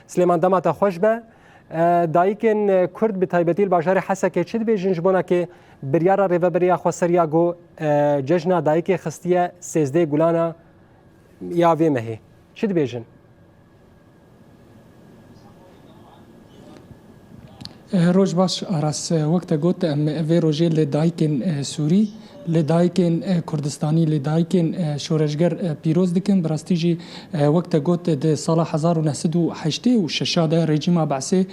سلیمان دمات خوش به دایکن کرد به تایبەتی الباژاری حەسەکێ چ دبێژن ji بۆنەکێ biryara rêveberiya Xweseriya got cejna dayîkê xistiye sêzdê gulana ya vê mehê çi dibêjin? Roj baş aras wekte got em vê rojê lê dayîkên Sûrî li dayîkên Kurdistanî li dayîkên şoreşger pîroz dikin bi rastî jî wekte got di sala 1986 de rejîma Besê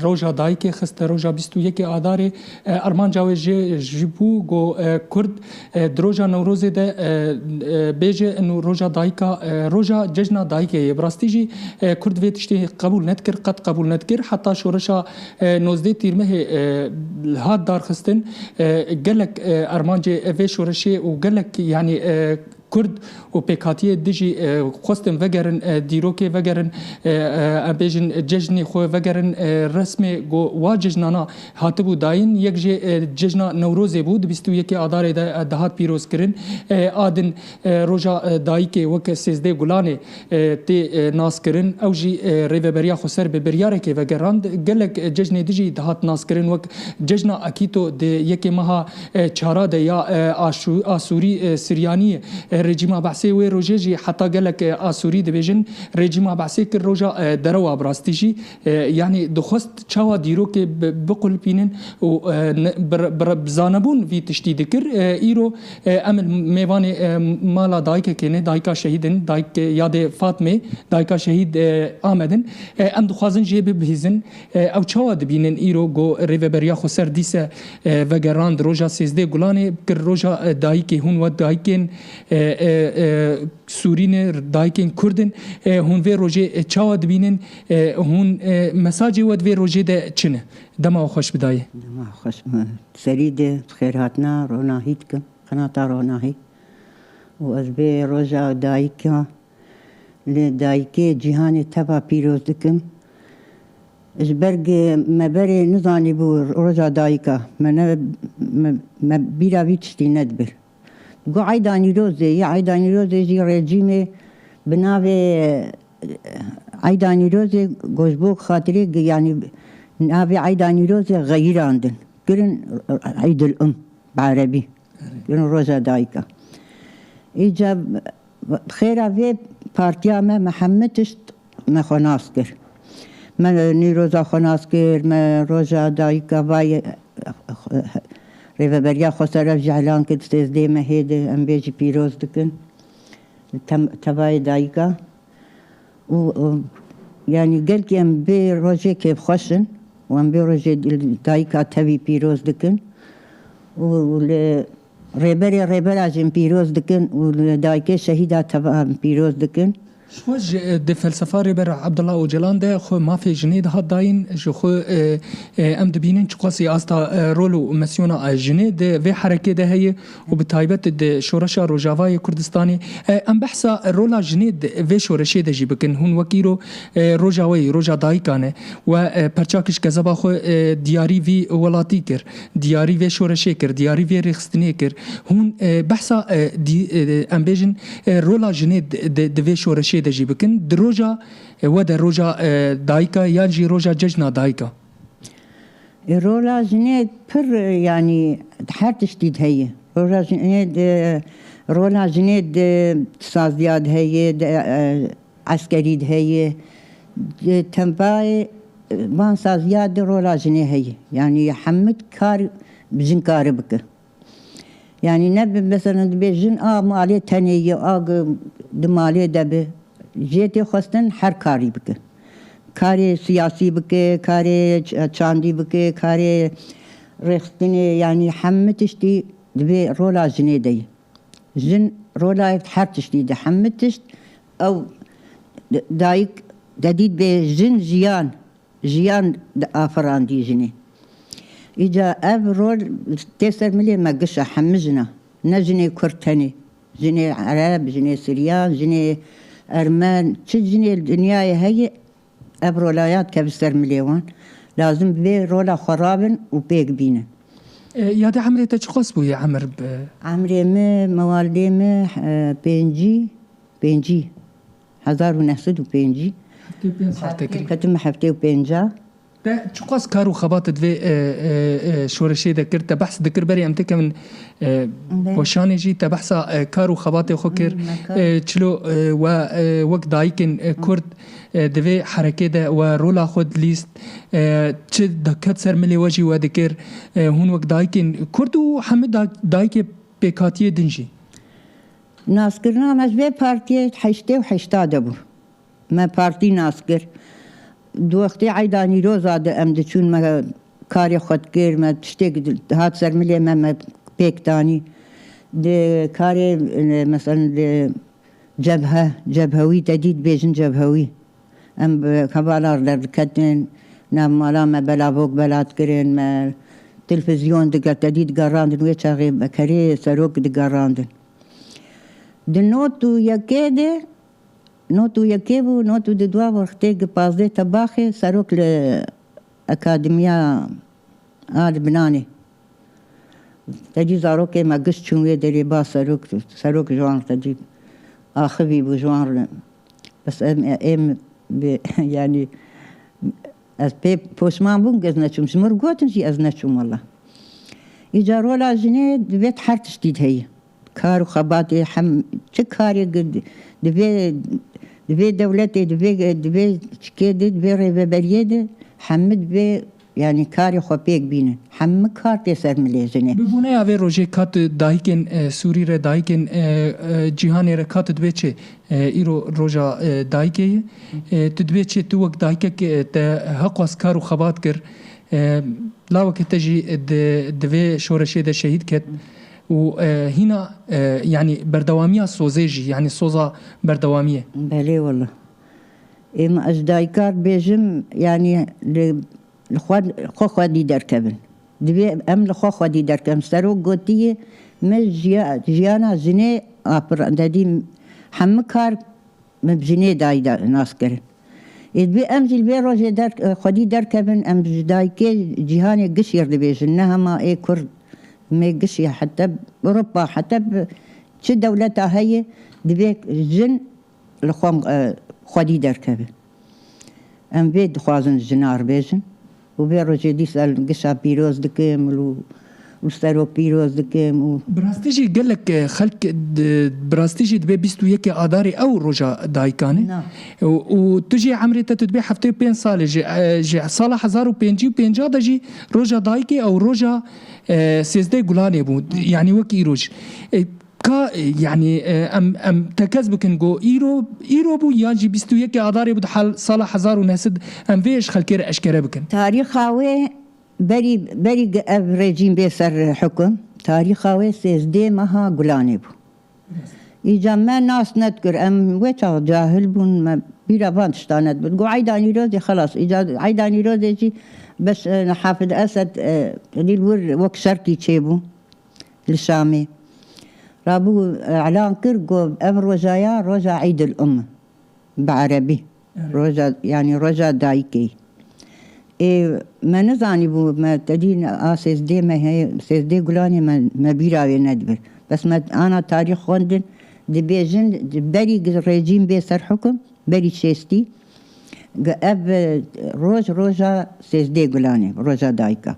roja dayîkê xiste roja 21 Adarê armanca wê jî bû got Kurd di roja Newrozê de bêje û roja dayîka roja cejna dayîkê ye bi rastî jî Kurd vê tiştê qebûl nedikir qet qebûl nedikir heta şoreşa 19 tîrmehê hat darxistin gelek arman vê şoreşê û gelek yani Kurd û pêkhatiye dijî xwestin vegerin dîrokê vegerin em bêjin cejnê xwe vegerin resmê got wa cejnana hatibû dayîn yek jê cejna Newrozê bû di 21 Adarê de dihat pîrozkirin adin roja dayîkê wek sêzdê gulanê tê naskirin ew jî rêveberiya Xweser bi biryarekê vegerand gelek cejnê dijî dihat naskirin wek cejna Akîto di yekê meha çara de ya Asûrî Siryaniyê rejîma Besê wê rojê jî heta gelek Asûrî dibêjin rejîma Besê kir roja derewa bi rastî jî yani dixwest çawa dîrokê biqulpînin û bizanebûn vî tiştî dikir îro em mêvanê mala dayîkekê ne dayîka şehîdin dayîk yadê Fatmê dayîka şehîd Amedin em dixwazin jê bibihîzin ew çawa dibînin îro got rêveberiya Xweser dîse vegerand roja sêzdê gulanê kir roja dayîkê hûn we dayîkên Sûrîne dayîkên Kurdin hûn vê rojê çawa dibînin hûn mesajê we vê rojê de çi ne dema xweş bidayê dema xweş serî de xêrhatina ronahî dikim qenata ronahî û ez bê roja dayîka li dayîkê cîhanê teva pîroz dikim ji ber me berê nizanîbû roja dayîka me bîra vî tiştî nedibir got Ayda Nîrozê ya Ayda Nîrozê jî rejîmê bi navê Ayda Nîrozê gojbok xatirê yani navê Ayda Nîrozê xeyîrandin kirin Eydül bi Erebî kirin roja dayîka îca xêra vê partiya me Mihemed tişt me xwe nas kir me nîroza xwe nas kir me roja dayîka vayê rêveberiya Xweser ev jî elan kir sêzdê mehê de em bê jî pîroz dikin tevayê dayîka û yani gelkî em bê rojê kêfxweşin û em bê rojê dayîka tevî pîroz dikin û li rêbera jî pîroz dikin û li dayîkê şehîda teva pîroz dikin Xwe di felsefa rêber Abdullah Öcalan de xwe mafê jinê dihat dayîn ji xwe em dibînin çi qasî asta rol û misyona jinê di vê herekê de heye û bi taybet di şoreşa Rojavayê Kurdistanê em behsa rola jinê di vê şoreşê de jî bikin hûn wekîro roja wê roja dayîkan e we perçakî gezeba xwe diyarî vî welatî kir diyarî vê şoreşê kir diyarî vê rêxistinê kir hûn behsa em bêjin rola jinê di vê şoreşê de jî bikin di roja we de roja dayîka yan jî roja cejna dayîka rola jinê pir yani her tiştî heye rola jinê de saziya heye de askerî heye tembayê van saziya de rola jinê heye yani hemid kar bijin karı bike yani ne mesela dibêjin a malê tenê ye a di malê de bi jê tê xwestin her karî bike karê siyasî bike karê çandî bike karê rêxistinê yani hemû tiştî divê rola jinê de ye jin rola her tiştî de hemû tişt ew dayîk dedît bê jin jiyan afirandî jinê îca ev rol tê ser milê me gişa hemû jina ne jinê Kurd tenê jinê Ereb jinê Siryan jinê Ermen çi jinê dünyayê heye ev rolayat kev ser milê wan lazım vê rola xwe rabin û pêk bînin ya de emrê te çi qas bûye emir emrê me mewalidê me pêncî 1905 كتم حفتي وبينجا ده چقاس کارو خبات دوی شورشی دکر تا بحث دکر بری امتک من وشانی جی تا بحث کارو خبات خو کر چلو و وقت دایکن کرد دوی حرکه ده و رولا خود لیست چه دکت سر ملی وجی و دکر هون وقت دایکن کرد و همه دایک پیکاتی دنجی ناسكرنا مش بي بارتي حشتي وحشتا دبو ما بارتي ناسكر دوختي عيداني روزا دا ام دچون ما كاري خود كير ما تشتيك هات سر ملي ما بيك تاني دي كاري مثلا دي جبهوي تديد بيجن جبهوي ام كبالار دركتن نام مالا ما بلا فوق بلات كرين ما تلفزيون دقا تديد قراندن ويشاغي كاري سروك دي قراندن د نوتو یکیده نوتو یکیبو نوتو د دوا وختګ پازده تباخه سروک ل اکادمیا آل بنانه تجي زاروك ما قش شويه دري با سروك جوان تجي اخوي بو جوان بس ام يعني از بي بوشمان بون از نچوم شمر گوتن جي از نچوم والله اجارو لاجنه بيت حرت شديد هي كارو خباتي كاري قد دبي دولتي دبي شكيدي دبي ريبابريدي حمد بي يعني كاري خبيك بينا حمد كار تسر مليزني ببونه اوه روژه کات دایکن سوری ر دایکن جهان ر کات دبي چه ایرو روژا دایکه تدبي چه تو وقت دایکه ته حقاس کارو خبات کر لا وقت تجي دبي شورشه ده شهید کت وهنا يعني بردوامية سوزيجي يعني صوزة بردوامية بلي والله إما أجدايكار بيجم يعني لخوخ دي دركبن دبي أم لخوخ دي دركبن سرو قوتيه مش جيانا زني أبر دادي حمكار مبزني داي ناس كرن دبي أمزل بي روجي در خدي دركبن أم جدايكي جيهاني قشير دبيجن نهما إيه كرد ما يقشي حتى بأوروبا حتى شو دولتها هي دبيك جن لخوام خدي دركبه ام بيد خوازن جنار بيجن وبيرو جدي سال قشا بيروز دكم وستارو بيروز دكم براستيجي قال لك خلق براستيجي دبي بيستو يكي آداري او روجا دايكاني وتجي عمري تتبي حفتي بين صالة جي صالة 1055 دا جي روجا دايكي او روجا سيزدي قلاني بود يعني وكي روج كا يعني ام تكذبكن جو ايرو بو يانجي بيستو يكي آداري بود حال صالة 1900 ام فيش خلقير اشكره بكن تاريخاوي بري ريجيم بيسر حكم تاريخاوي سيزدي مها قلاني بو إيجا ما ناس نذكر ام ويتا جاهل بون ما بيرا بانتشتانت بتقو عيداني روزي خلاص إيجا عيداني روزي جي بس حافظ أسد دي الور وك شركي تشيبو للشامي رابو إعلان كرقو ام رجايا رجا عيد الأم بعربي رجا يعني رجا دايكي إيه ما نزاني بو ما تدين سيزدي ما هي سيزدي قلاني ما بيراوي ندبر بس ما أنا تاريخ خوندن دي بيجن بري ريجيم بيسر حكم بري شيستي اب روجا سيزدي قلاني روجا دايكا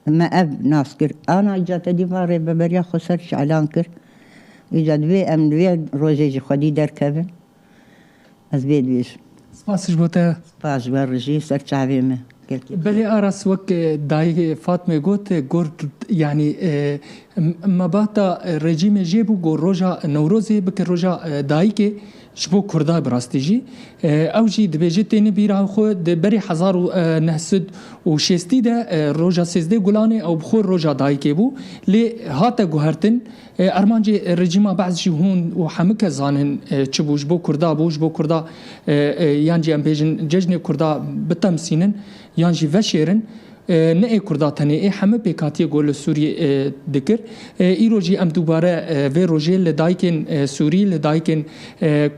ما اب ناسكر أنا إجا تدي ماري ببريا خسرش علانكر إجا دوي أم دوي روجي خدي دركبن از بيد بيش سپاس جبوتا سپاس برجي سر شعبي ما بلي أرس وك داي فاطمة قوت قور يعني ما باتا رجيم جيبو قور روجا نوروزي بك روجا دايكي شبو كردا براستيجي او جي دبيجي تيني بيرا خو بري 1960 ده روجا 13 غلاني او بخور روجا دايكي بو لي هاتا غهرتن ارمانجي رجيما بعض شي هون وحمك زانن چبوش بو كردا بوش بو كردا يانجي ام بيجن ججني كردا بتمسينن يانجي وشيرن نه کردا تنه همه پیکاتی گل سوری دکر ایروجی ام دوباره و روجه لدایکن سوری لدایکن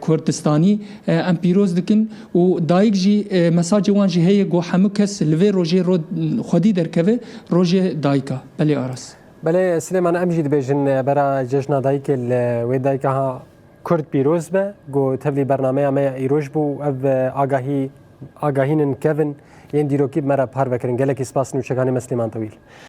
کردستانی ام پیروز دکن و دایک جی مساج وان جی هی گو همه کس لوی روجه رو خودی درکوه روجه دایکا بله آرس بله سليمان امجد بيجن برا جشنا دايك و دايكها کرد پیروز به گو تبلی برنامه ما ایروش بو اف آگاهین کevin ین دیروکی مرا پار بکرین گلکی سپاس نوچگانی مسلمان طویل